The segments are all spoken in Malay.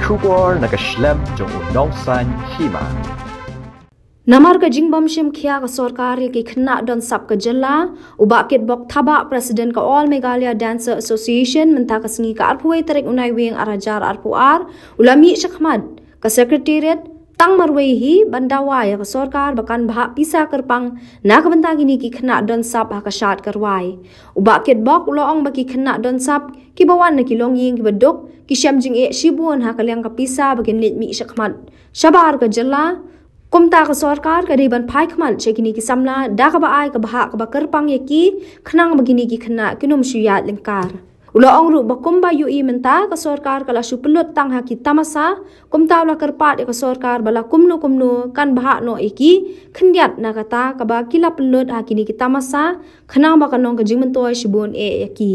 Kubor nakaslem jong unongsan hima. Namar ka jingbam shim khia ka sarkar ke khna don sap ka jalla uba ket bok thaba president ka All Meghalaya Dancer Association mentha ka sngi ka arpuai tarik unai weng arajar arpuar ulami shakhmad ka secretariat tang marwei hi bandawai ka sarkar bakan bha pisa kerpang na ka banta gini ki khna don sap ha ka shat karwai uba ket bok uloong baki khna don sap ki bawan na ki long ying ki badok ki sham jing e shibun ha ka liang ka pisa bagin lit mi shakhmad shabar ka jalla Kumta ka sarkar ka riban phai khman chekini ki samla da ka ba ai ka bha ka ba kerpang ye ki khnang begini ki khna kinum shuya lingkar ulo ong ru ba kumba yu i menta ka sarkar kala suplut tang ha ki tamasa kumta la kerpat ka sarkar bala kumnu kan bha no iki khndiat na kata ka ba kila pelut ha kini ki tamasa khnang ba kanong ka jingmentoi shibun e yaki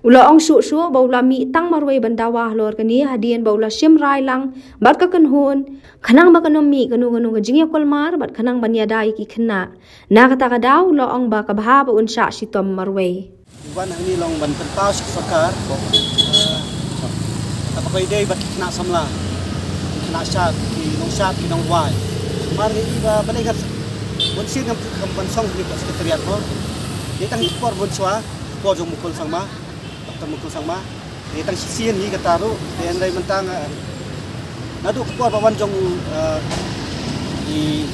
ulo ong shu ba ulami tang marwei bandawa lor kani hadien ba ula shim rai lang bar ka kanhon khanang ba kanom mi kanu ka jingya kolmar bat khanang banya dai ki khna na kata ka daw lo ong ba ka bha ba unsha shitom marwei Iwan ini long ban terpaus sakar apa kau ide bat kena samla kena syak ki nong wai mari iba balik bon sin ngam ban song ni sekretariat mo dia tang ikor bon swa ko jong mukul sangma mukul sangma dia tang sisian ni kataru dia andai mentang nadu ko bawan jong di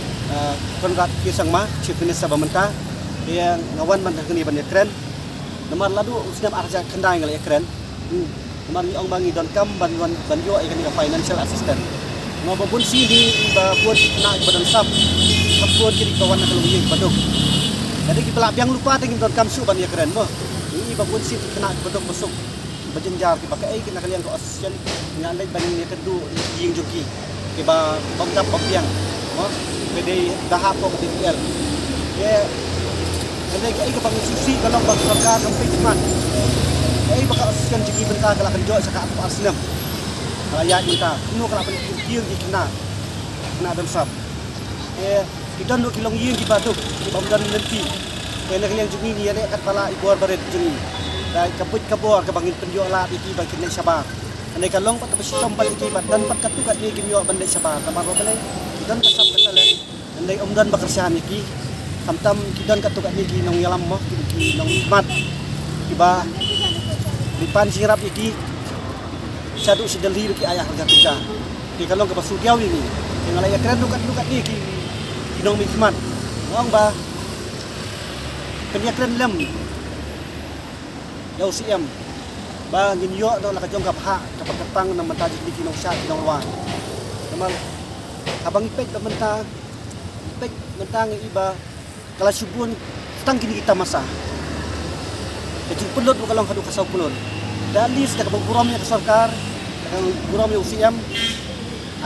konrat ki sangma chief minister bamenta dia ngawan man ngani ban keren Namar ladu usnam arja kendai ngal ekran. Namar ni ong bangi don kam banwan banjo ikan ni financial assistant. Ngo babun si di ba buat na badan sap. Kapun kiri kawan nak luwi baduk. Jadi ki pelak biang lupa tengin don kam su ban ekran mo. Ni babun si kena baduk masuk. Berjenjar ki pakai kena kalian ko assistant ngalai bani ni kedu ying joki. Ki ba bangkap biang. Mo bede dahap ko DPL. Ye Andai kai ka bang sisi kalau bang sarkar sampai cuman. Ai baka askan jigi benta kala kan jo saka apa asnam. Rakyat kita kuno kala pen kieu di kena dan sab. Kita no kilong ying di baduk di bamdan nanti. Kena yang jigi ni ada kat pala ibuar baret jigi. Dai kaput kabor ka bangin penjo la iki bang kena sabar. Andai kalong pat besom pat iki dan pat katu kat ni kinyo bandai sabar. Tamar kale kita kasap katalen. Andai omdan bakersian iki Tam kidan katuk ni nong yalam mo ki nong mat iba lipan sirap iki sadu sideli ki ayah harga kita ki kalong ke pasudiaw ni ngalai ya keren dukat ni ki nong mikmat ngong ba kenya keren lem yau siam ba ngin yo do la ka jong ka pha ka pakatang nang mata di ki nong sya ki nong wa tamal abang ipek da mentang iba kalau subun tang kini kita masa. Jadi pelot kalau hadu kasau pelot. Dalis dak buram ya sarkar, buram ya usiam.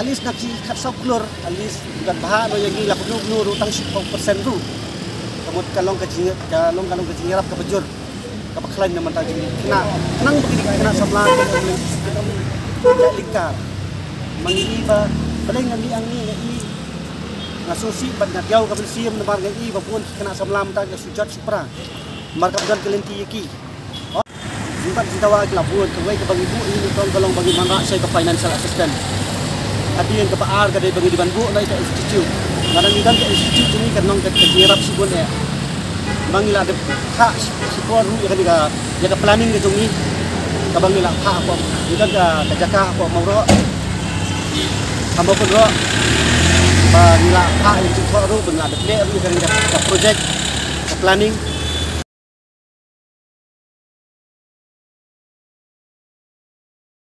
Alis nak si kasau pelor, alis dan bahan yang gila penuh utang 10% tu. Kamu kalau kecing rap kepejur. Kapaklan nama tadi. Kenang begini kena sablan kita lingkar. Mangiba paling ngambil angin ni Ngasusi pada jauh ke Belsium nemar ngai babun kena samlam ta sujat supra mar kapdan kelenti yaki jumpa jitawa kelabun kewai ke bagi bu ini tong tolong bagi mana saya ke financial assistant tadi yang ke paar ke bagi di banbu na ita institute ngaran idan ke institute ini kan nong ke jirap sibun ya mangila de hak support ru ya ke planning ke tungi ka bangila hak apa idan ke jaka apa mau ro kamu pun ro Nila hak yang cukup ru, benda ada plan ru kan project planning